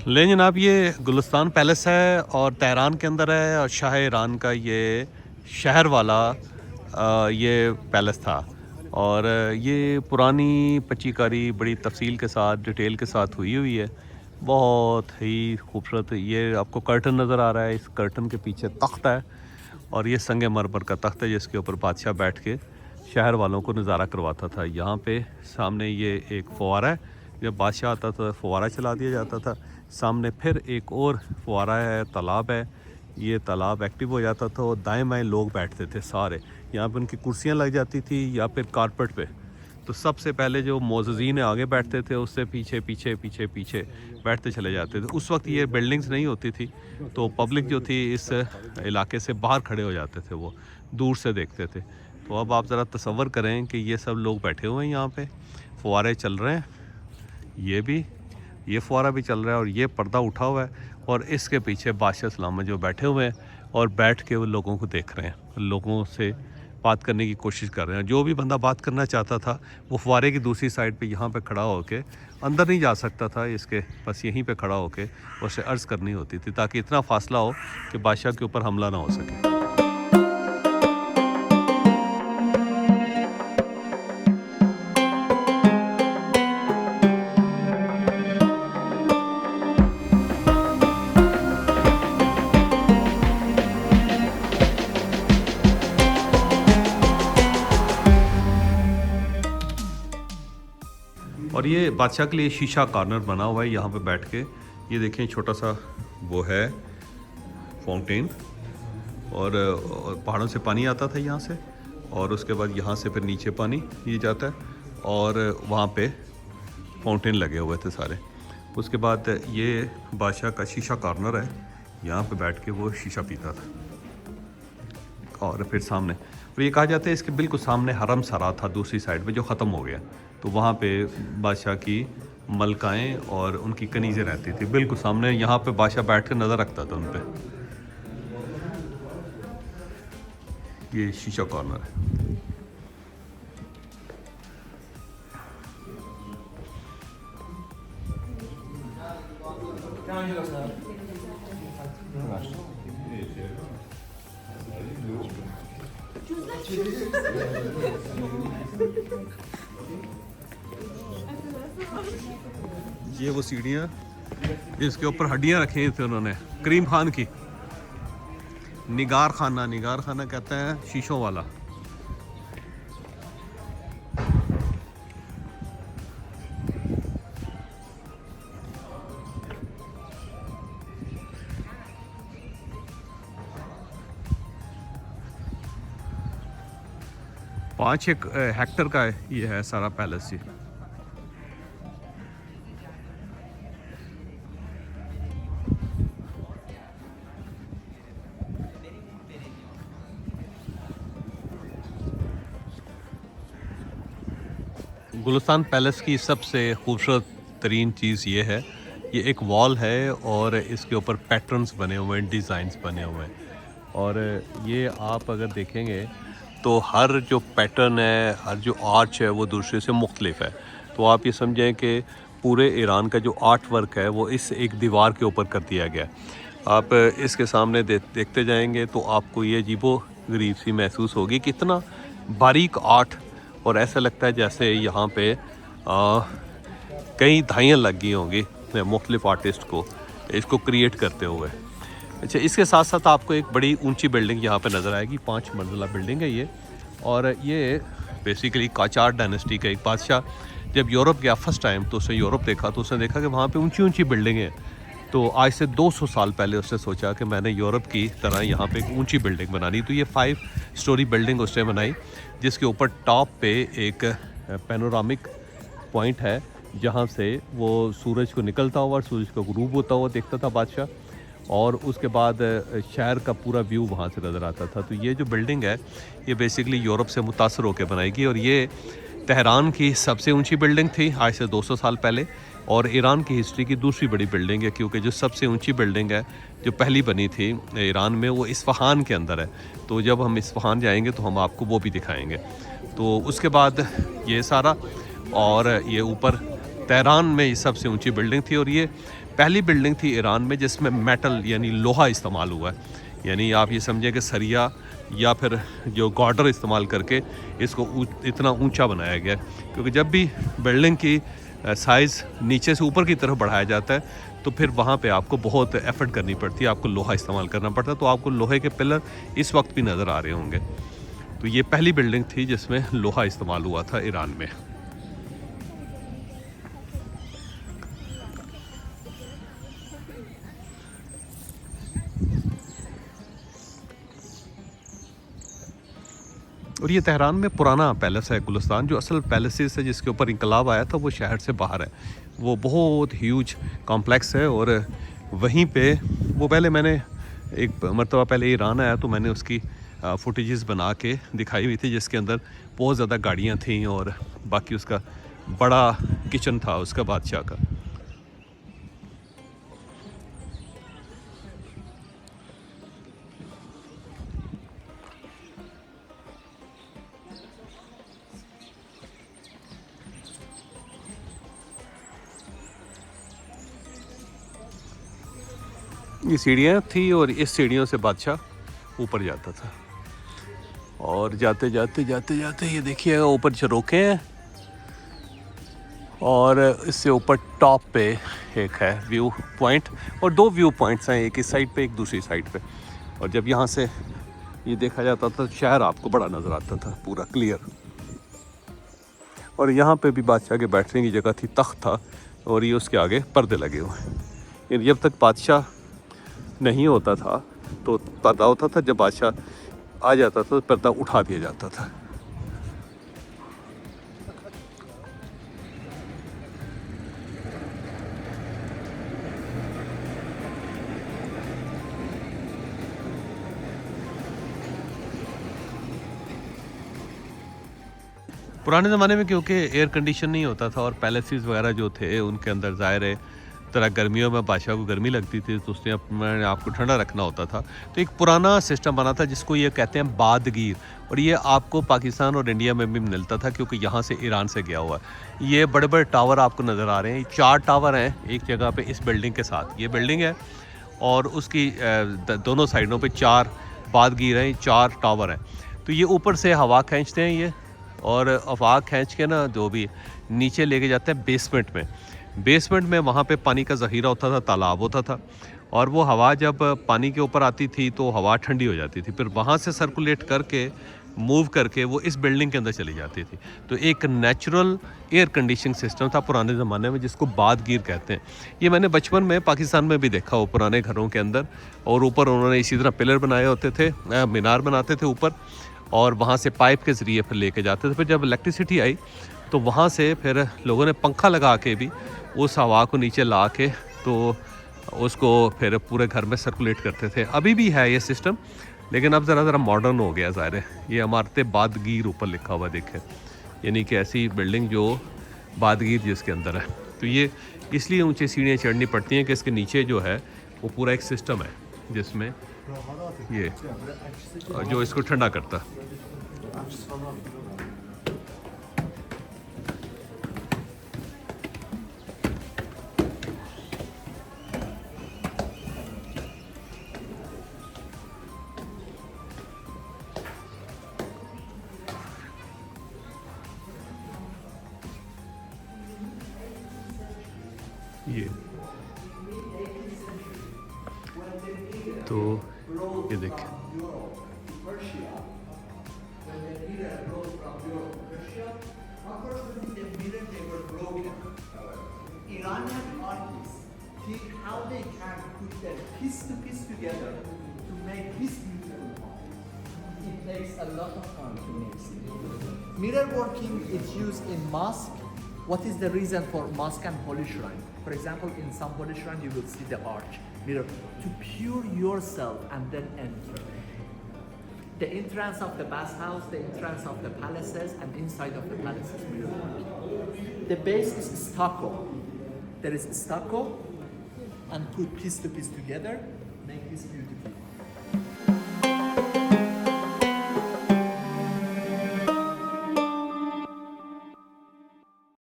ले जनाब, ये गुलिस्तान पैलेस है और तेहरान के अंदर है और शाह ईरान का ये शहर वाला ये पैलेस था। और ये पुरानी पच्चीकारी बड़ी तफसील के साथ, डिटेल के साथ हुई है। बहुत ही खूबसूरत। ये आपको कर्टन नज़र आ रहा है, इस कर्टन के पीछे तख्त है और ये संग मरमर का तख्त है जिसके ऊपर बादशाह बैठ के शहर वालों को नज़ारा करवाता था। यहाँ पे सामने ये एक फव्वारा है, जब बादशाह आता था फव्वारा चला दिया जाता था। सामने फिर एक और फव्वारा है, तालाब है, ये तालाब एक्टिव हो जाता था और दाएं बाएं लोग बैठते थे सारे। यहाँ पे उनकी कुर्सियाँ लग जाती थी या फिर कारपेट पे। तो सबसे पहले जो मोअज़्ज़िज़ीन आगे बैठते थे, उससे पीछे पीछे पीछे पीछे बैठते चले जाते थे। उस वक्त ये बिल्डिंग्स नहीं होती थी, तो पब्लिक जो थी इस इलाके से बाहर खड़े हो जाते थे, वो दूर से देखते थे। तो अब आप ज़रा तसव्वुर करें कि ये सब लोग बैठे हुए हैं यहाँ पे, फव्वारे चल रहे हैं, ये फव्वारा भी चल रहा है और ये पर्दा उठा हुआ है और इसके पीछे बादशाह सलामत जो बैठे हुए हैं और बैठ के वो लोगों को देख रहे हैं, लोगों से बात करने की कोशिश कर रहे हैं। जो भी बंदा बात करना चाहता था वो फव्वारे की दूसरी साइड पे यहाँ पे खड़ा होके, अंदर नहीं जा सकता था इसके, बस यहीं पे खड़ा होके उसे अर्ज़ करनी होती थी ताकि इतना फासला हो कि बादशाह के ऊपर हमला ना हो सके। और ये बादशाह के लिए शीशा कॉर्नर बना हुआ है यहाँ पे बैठ के। ये देखें, छोटा सा वो है फाउंटेन और पहाड़ों से पानी आता था यहाँ से, और उसके बाद यहाँ से फिर नीचे पानी ये जाता है और वहाँ पे फाउंटेन लगे हुए थे सारे। उसके बाद ये बादशाह का शीशा कॉर्नर है, यहाँ पे बैठ के वो शीशा पीता था। और फिर सामने, और ये कहा जाता है इसके बिल्कुल सामने हरम सरा था दूसरी साइड में जो ख़त्म हो गया, तो वहाँ पे बादशाह की मलकाएँ और उनकी कनीज़ें रहती थी बिल्कुल सामने। यहाँ पे बादशाह बैठ कर नज़र रखता था उन पे। ये शीशा कॉर्नर है। ये वो सीढ़ियाँ जिसके ऊपर हड्डियाँ रखी थी उन्होंने, करीम खान की। निगार खाना कहते हैं शीशों वाला। पाँच एक हेक्टर का है ये है सारा पैलेस ही। गुलिस्तान पैलेस की सबसे खूबसूरत तरीन चीज़ ये है, ये एक वॉल है और इसके ऊपर पैटर्न्स बने हुए हैं, डिज़ाइंस बने हुए हैं। और ये आप अगर देखेंगे तो हर जो पैटर्न है, हर जो आर्च है वो दूसरे से मुख्तलिफ है। तो आप ये समझें कि पूरे ईरान का जो आर्ट वर्क है वो इस एक दीवार के ऊपर कर दिया गया। आप इसके सामने देखते जाएंगे तो आपको ये अजीबो गरीब सी महसूस होगी, कितना बारीक आर्ट, और ऐसा लगता है जैसे यहाँ पे कई दहाइयाँ लग गई होंगी मुख्तलिफ आर्टिस्ट को इसको क्रिएट करते हुए। अच्छा, इसके साथ साथ आपको एक बड़ी ऊंची बिल्डिंग यहाँ पे नज़र आएगी, 5 मंजिला बिल्डिंग है ये। और ये बेसिकली काचार डायनेस्टी का एक बादशाह जब यूरोप गया फर्स्ट टाइम तो उसने यूरोप देखा, तो उसने देखा कि वहाँ पे ऊंची ऊंची बिल्डिंगें हैं। तो आज से 200 साल पहले उसने सोचा कि मैंने यूरोप की तरह यहाँ पे एक ऊंची बिल्डिंग बनानी। तो ये 5 स्टोरी बिल्डिंग उसने बनाई जिसके ऊपर टॉप पे एक पैनोरामिक पॉइंट है जहाँ से वो सूरज को निकलता हुआ, सूरज को गुरूब होता हुआ देखता था बादशाह, और उसके बाद शहर का पूरा व्यू वहाँ से नज़र आता था। तो ये जो बिल्डिंग है ये बेसिकली यूरोप से मुतासर होकर बनाई गई, और ये तेहरान की सबसे ऊंची बिल्डिंग थी आज से 200 साल पहले, और ईरान की हिस्ट्री की दूसरी बड़ी बिल्डिंग है, क्योंकि जो सबसे ऊंची बिल्डिंग है जो पहली बनी थी ईरान में वो इस्फ़हान के अंदर है। तो जब हम इस्फ़हान जाएंगे तो हम आपको वो भी दिखाएंगे। तो उसके बाद ये सारा, और ये ऊपर तेहरान में ये सबसे ऊंची बिल्डिंग थी, और ये पहली बिल्डिंग थी ईरान में जिसमें मेटल यानी लोहा इस्तेमाल हुआ है। यानी आप ये समझें कि सरिया या फिर जो गार्डर इस्तेमाल करके इसको इतना ऊंचा बनाया गया है, क्योंकि जब भी बिल्डिंग की साइज़ नीचे से ऊपर की तरफ बढ़ाया जाता है तो फिर वहाँ पे आपको बहुत एफर्ट करनी पड़ती है, आपको लोहा इस्तेमाल करना पड़ता है। तो आपको लोहे के पिलर इस वक्त भी नज़र आ रहे होंगे। तो ये पहली बिल्डिंग थी जिसमें लोहा इस्तेमाल हुआ था ईरान में। और ये तेहरान में पुराना पैलेस है गुलिस्तान, जो असल पैलेसेस है जिसके ऊपर इंकलाब आया था वो शहर से बाहर है। वो बहुत ह्यूज कॉम्प्लेक्स है और वहीं पे वो पहले मैंने एक मरतबा पहले ईरान आया तो मैंने उसकी फुटेजेस बना के दिखाई हुई थी, जिसके अंदर बहुत ज़्यादा गाड़ियाँ थीं और बाकी उसका बड़ा किचन था उसका बादशाह का। ये सीढ़ियाँ थी और इस सीढ़ियों से बादशाह ऊपर जाता था। और जाते जाते जाते जाते ये देखिए ऊपर झरोखे हैं और इससे ऊपर टॉप पे एक है व्यू पॉइंट, और दो व्यू पॉइंट्स हैं, एक इस साइड पे एक दूसरी साइड पे। और जब यहाँ से ये देखा जाता था शहर आपको बड़ा नज़र आता था पूरा क्लियर। और यहाँ पे भी बादशाह के बैठने की जगह थी, तख्त था और ये उसके आगे पर्दे लगे हुए हैं। जब तक बादशाह नहीं होता था तो पर्दा होता था, जब बादशाह आ जाता था तो पर्दा उठा दिया जाता था। पुराने ज़माने में क्योंकि एयर कंडीशन नहीं होता था और पैलेसेस वगैरह जो थे उनके अंदर ज़ाहिर है तरह गर्मियों में बादशाह को गर्मी लगती थी तो उसने अपने आपको ठंडा रखना होता था। तो एक पुराना सिस्टम बना था जिसको ये कहते हैं बादगीर, और ये आपको पाकिस्तान और इंडिया में भी मिलता था क्योंकि यहाँ से ईरान से गया हुआ है। ये बड़े बड़े टावर आपको नज़र आ रहे हैं, 4 टावर हैं एक जगह पे इस बिल्डिंग के साथ। ये बिल्डिंग है और उसकी दोनों साइडों पे 4 बादगीर हैं, 4 टावर हैं। तो ये ऊपर से हवा खींचते हैं ये, और हवा खींच के ना जो भी नीचे लेके जाते हैं बेसमेंट में। बेसमेंट में वहाँ पे पानी का ज़ख़ीरा होता था, तालाब होता था, और वो हवा जब पानी के ऊपर आती थी तो हवा ठंडी हो जाती थी, फिर वहाँ से सर्कुलेट करके मूव करके वो इस बिल्डिंग के अंदर चली जाती थी। तो एक नेचुरल एयर कंडीशनिंग सिस्टम था पुराने ज़माने में जिसको बादगीर कहते हैं। ये मैंने बचपन में पाकिस्तान में भी देखा हो पुराने घरों के अंदर, और ऊपर उन्होंने इसी तरह पिलर बनाए होते थे, मीनार बनाते थे ऊपर, और वहाँ से पाइप के ज़रिए फिर लेके जाते थे। फिर जब इलेक्ट्रिसिटी आई तो वहाँ से फिर लोगों ने पंखा लगा के भी उस हवा को नीचे ला के तो उसको फिर पूरे घर में सर्कुलेट करते थे। अभी भी है ये सिस्टम, लेकिन अब ज़रा मॉडर्न हो गया ज़ाहिर है। ये इमारतें बादगीर ऊपर लिखा हुआ देखें, यानी कि ऐसी बिल्डिंग जो बादगीर जिसके अंदर है। तो ये इसलिए ऊंची सीढ़ियाँ चढ़नी पड़ती हैं कि इसके नीचे जो है वो पूरा एक सिस्टम है जिसमें ये जो इसको ठंडा करता है। ये तो ये देखें, Iranian artists think how they can put them piece to piece together to make this beautiful art. It takes a lot of time to make it. Mirror working is used in mosque. What is the reason for mosque and holy shrine? For example, in some holy shrine you will see the arch mirror to pure yourself and then enter. The entrance of the bathhouse, the entrance of the palaces, and inside of the palaces mirror working. The base is stucco. There is stucco, and put piece to piece together, make this beautiful.